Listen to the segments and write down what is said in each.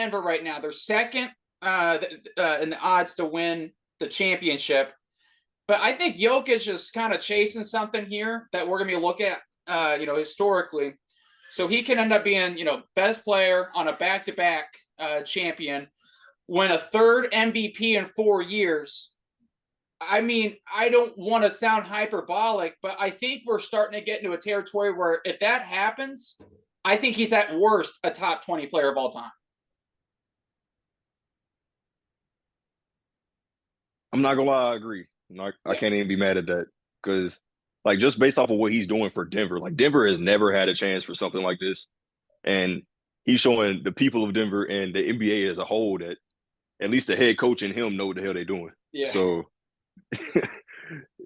Denver right now. They're second in the odds to win the championship. But I think Jokic is kind of chasing something here that we're going to be looking at, historically. So he can end up being, best player on a back-to-back champion, win a third MVP in 4 years. I mean, I don't want to sound hyperbolic, but I think we're starting to get into a territory where if that happens, I think he's at worst a top 20 player of all time. I'm not gonna lie, I agree. I can't even be mad at that because, like, just based off of what he's doing for Denver, like Denver has never had a chance for something like this, and he's showing the people of Denver and the NBA as a whole that at least the head coach and him know what the hell they're doing. Yeah. So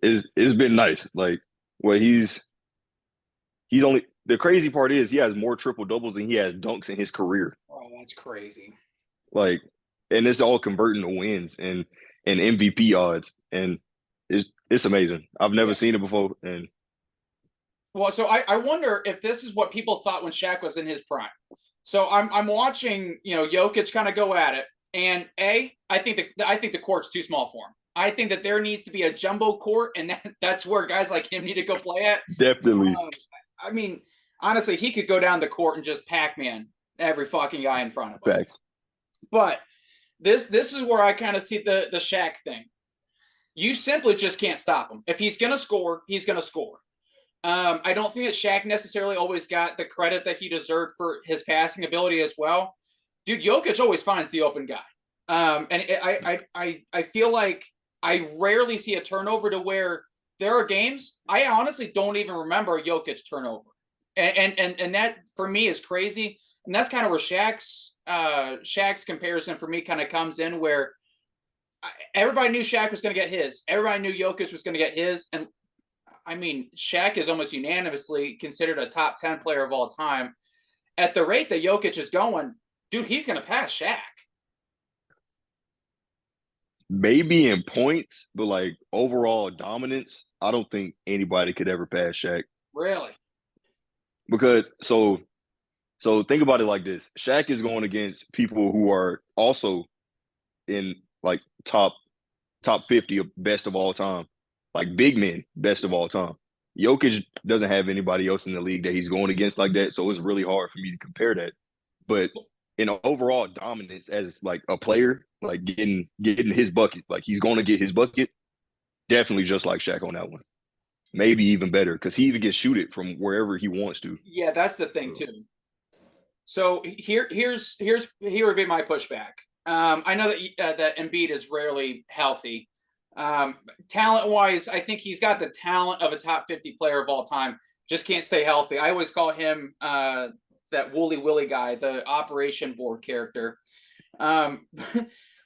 it's been nice. Like, well, he's only the crazy part is he has more triple doubles than he has dunks in his career. Oh, that's crazy. Like, and it's all converting to wins and MVP odds, and it's amazing. I've never seen it before, and well, so I wonder if this is what people thought when Shaq was in his prime. So I'm watching, Jokic kind of go at it, and I think the court's too small for him. I think that there needs to be a jumbo court, and that's where guys like him need to go play at. definitely. I mean, honestly, he could go down the court and just Pac-Man every fucking guy in front of him. Facts. But this is where I kind of see the Shaq thing. You simply just can't stop him. If he's going to score, he's going to score. I don't think that Shaq necessarily always got the credit that he deserved for his passing ability as well. Dude, Jokic always finds the open guy. I feel like I rarely see a turnover to where there are games I honestly don't even remember a Jokic turnover. And that for me is crazy. And that's kind of where Shaq's comparison for me kind of comes in, where everybody knew Shaq was going to get his. Everybody knew Jokic was going to get his. And I mean, Shaq is almost unanimously considered a top 10 player of all time. At the rate that Jokic is going, dude, he's going to pass Shaq. Maybe in points, but like overall dominance, I don't think anybody could ever pass Shaq. Really? Because so think about it like this. Shaq is going against people who are also in like top 50 of best of all time. Like big men, best of all time. Jokic doesn't have anybody else in the league that he's going against like that, so it's really hard for me to compare that. But in overall dominance as like a player, like getting his bucket, like he's going to get his bucket, definitely just like Shaq on that one. Maybe even better because he even can shoot it from wherever he wants to. Yeah, that's the thing too. So here would be my pushback. I know that Embiid is rarely healthy. Talent-wise, I think he's got the talent of a top 50 player of all time. Just can't stay healthy. I always call him that Wooly Willy guy, the operation board character. But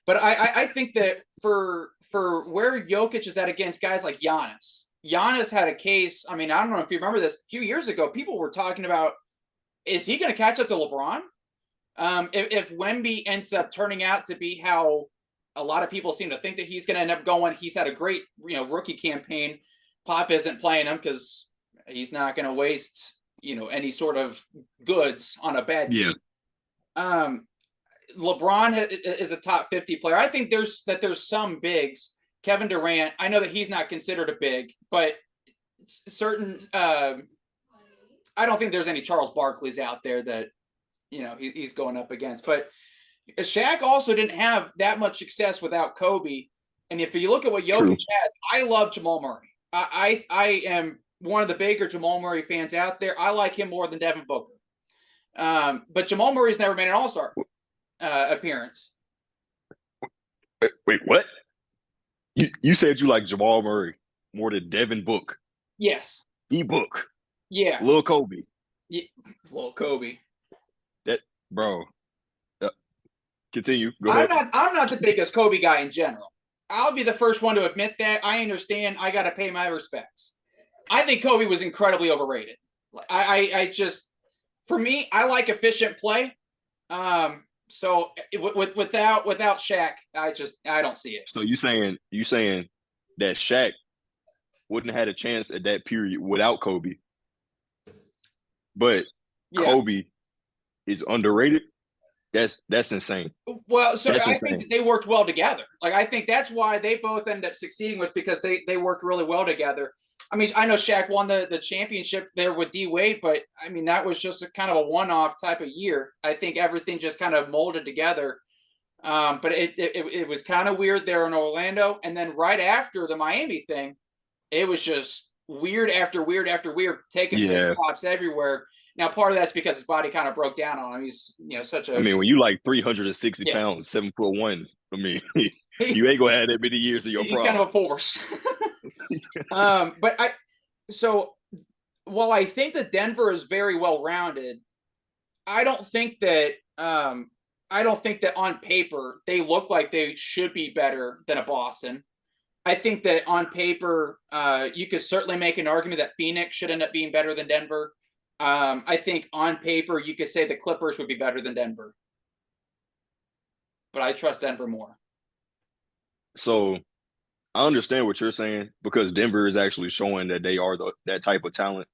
I think that for where Jokic is at against guys like Giannis had a case. I mean, I don't know if you remember this. A few years ago, people were talking about, is he going to catch up to LeBron? If Wemby ends up turning out to be how a lot of people seem to think that he's going to end up going, he's had a great rookie campaign. Pop isn't playing him because he's not going to waste any sort of goods on a bad team. LeBron is a top 50 player. I think there's some bigs. Kevin Durant, I know that he's not considered a big, but certain I don't think there's any Charles Barkley's out there that he's going up against. But Shaq also didn't have that much success without Kobe. And if you look at what Jokic has, I love Jamal Murray. I am one of the bigger Jamal Murray fans out there. I like him more than Devin Booker. But Jamal Murray's never made an All-Star appearance. Wait, what? You said you like Jamal Murray more than Devin Book. Yes. E-Book. Yeah. Lil Kobe. Yeah. Lil Kobe. That bro. Continue. Go ahead. I'm not the biggest Kobe guy in general. I'll be the first one to admit that. I understand. I got to pay my respects. I think Kobe was incredibly overrated. I just, for me, I like efficient play. So without Shaq, I don't see it. So you saying that Shaq wouldn't have had a chance at that period without Kobe, but Kobe is underrated? That's insane. Well, so That's I think insane. that they worked well together. Like I think that's why they both ended up succeeding was because they worked really well together. I mean, I know Shaq won the championship there with D Wade, but I mean that was just a kind of a one-off type of year. I think everything just kind of molded together. But it was kind of weird there in Orlando, and then right after the Miami thing, it was just weird after weird after weird, taking pit Yeah. stops everywhere. Now, part of that's because his body kind of broke down on him. He's such I a mean, when you like 360 yeah. pounds, 7'1", I mean, you ain't gonna have that many years of your He's kind prime. of a force. But so while I think that Denver is very well rounded, I don't think that on paper they look like they should be better than a Boston. I think that on paper, you could certainly make an argument that Phoenix should end up being better than Denver. I think on paper you could say the Clippers would be better than Denver, but I trust Denver more. So I understand what you're saying because Denver is actually showing that they are that type of talent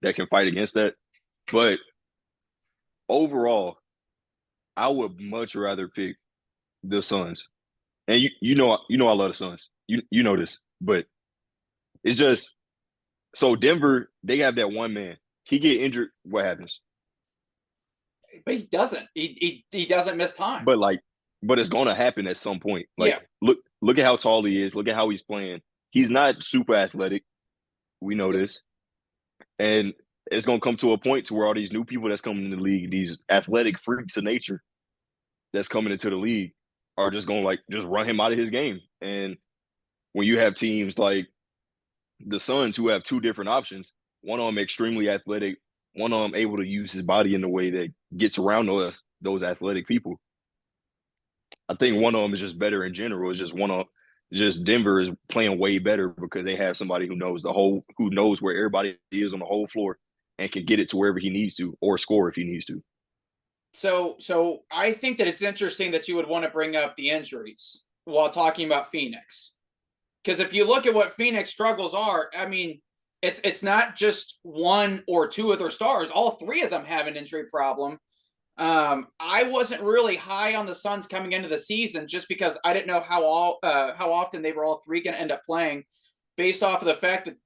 that can fight against that. But overall, I would much rather pick the Suns. And you know I love the Suns. You know this, but it's just so Denver, they have that one man. He get injured, what happens? But he doesn't. He doesn't miss time. But like, but it's gonna happen at some point. Like, Yeah. look at how tall he is. Look at how he's playing. He's not super athletic. We know this, and it's gonna come to a point to where all these new people that's coming in the league, these athletic freaks of nature that's coming into the league, are just gonna like just run him out of his game. And when you have teams like the Suns who have two different options, one of them extremely athletic, one of them able to use his body in a way that gets around those athletic people. I think one of them is just better in general. It's just one of just Denver is playing way better because they have somebody who knows where everybody is on the whole floor and can get it to wherever he needs to or score if he needs to. So I think that it's interesting that you would want to bring up the injuries while talking about Phoenix. Because if you look at what Phoenix struggles are, I mean, it's not just one or two of their stars. All three of them have an injury problem. I wasn't really high on the Suns coming into the season just because I didn't know how often they were all three going to end up playing, based off of the fact that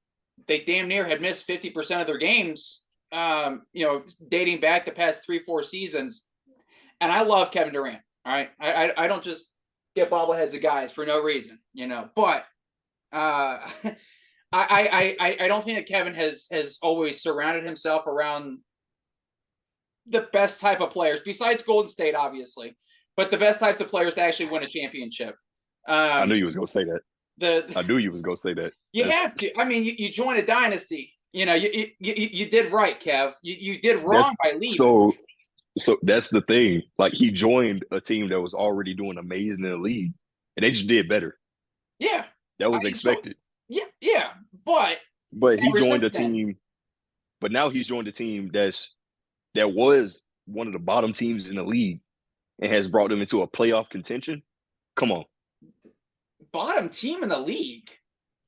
they damn near had missed 50% of their games. Dating back the past 3-4 seasons. And I love Kevin Durant. All right, I don't just get bobbleheads of guys for no reason, But I don't think that Kevin has always surrounded himself around the best type of players besides Golden State, obviously, but the best types of players to actually win a championship. I knew you was gonna say that. I knew you was gonna say that. You have to. I mean, you join a dynasty. You did right, Kev. You did wrong by leaving. So that's the thing. Like he joined a team that was already doing amazing in the league, and they just did better. Yeah, that was expected. Yeah, but he joined a team. But now he's joined a team that was one of the bottom teams in the league and has brought them into a playoff contention. Come on, bottom team in the league.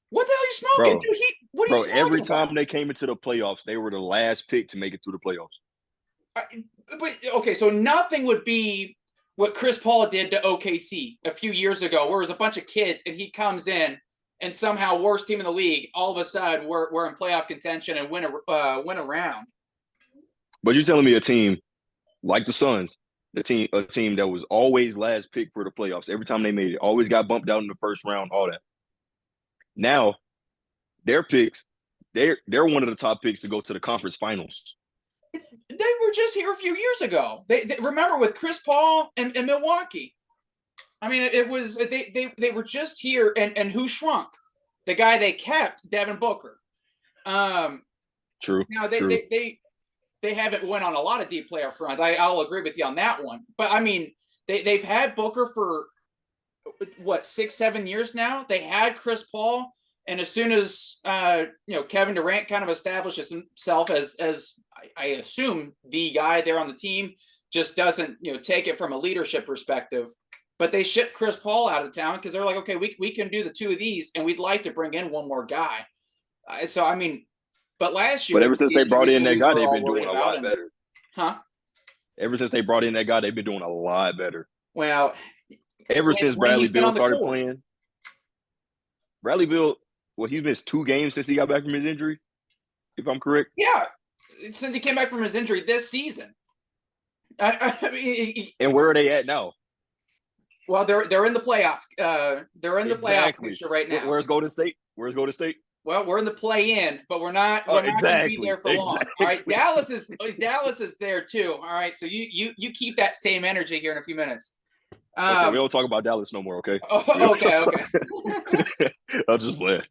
What the hell are you smoking, bro? Dude, what are you talking every about? time they came into the playoffs, they were the last pick to make it through the playoffs. But okay, so nothing would be what Chris Paul did to OKC a few years ago, where it was a bunch of kids and he comes in and somehow worst team in the league, all of a sudden we're in playoff contention and win a round. But you're telling me a team like the Suns, a team that was always last pick for the playoffs every time they made it, always got bumped out in the first round, all that. Now, their picks, they're one of the top picks to go to the conference finals. They were just here a few years ago. They remember with Chris Paul and Milwaukee. I mean, it was they were just here, and who shrunk? The guy they kept, Devin Booker. True. Now true. they haven't went on a lot of deep playoff runs. I'll agree with you on that one. But I mean, they've had Booker for what 6-7 years now. They had Chris Paul, and as soon as Kevin Durant kind of establishes himself as I assume the guy there on the team, just doesn't take it from a leadership perspective. But they shipped Chris Paul out of town because they're like, okay, we can do the two of these, and we'd like to bring in one more guy. So I mean, but last year, but ever since they brought in that guy, they've been doing a lot better. Huh? Ever since they brought in that guy, they've been doing a lot better. Well, Ever since when Bradley he's been Beal on the started court. playing, Bradley Beal, well, he's missed 2 games since he got back from his injury, if I'm correct. Yeah, since he came back from his injury this season. I mean, And where are they at now? well, they're in the playoff. They're in the playoff picture right now. Where's Golden State? Where's Golden State? Well, we're in the play-in, but we're not going to be there for long. All right, Dallas is there too. All right, so you keep that same energy here in a few minutes. Okay, we don't talk about Dallas no more. Okay. Okay. I'll just play.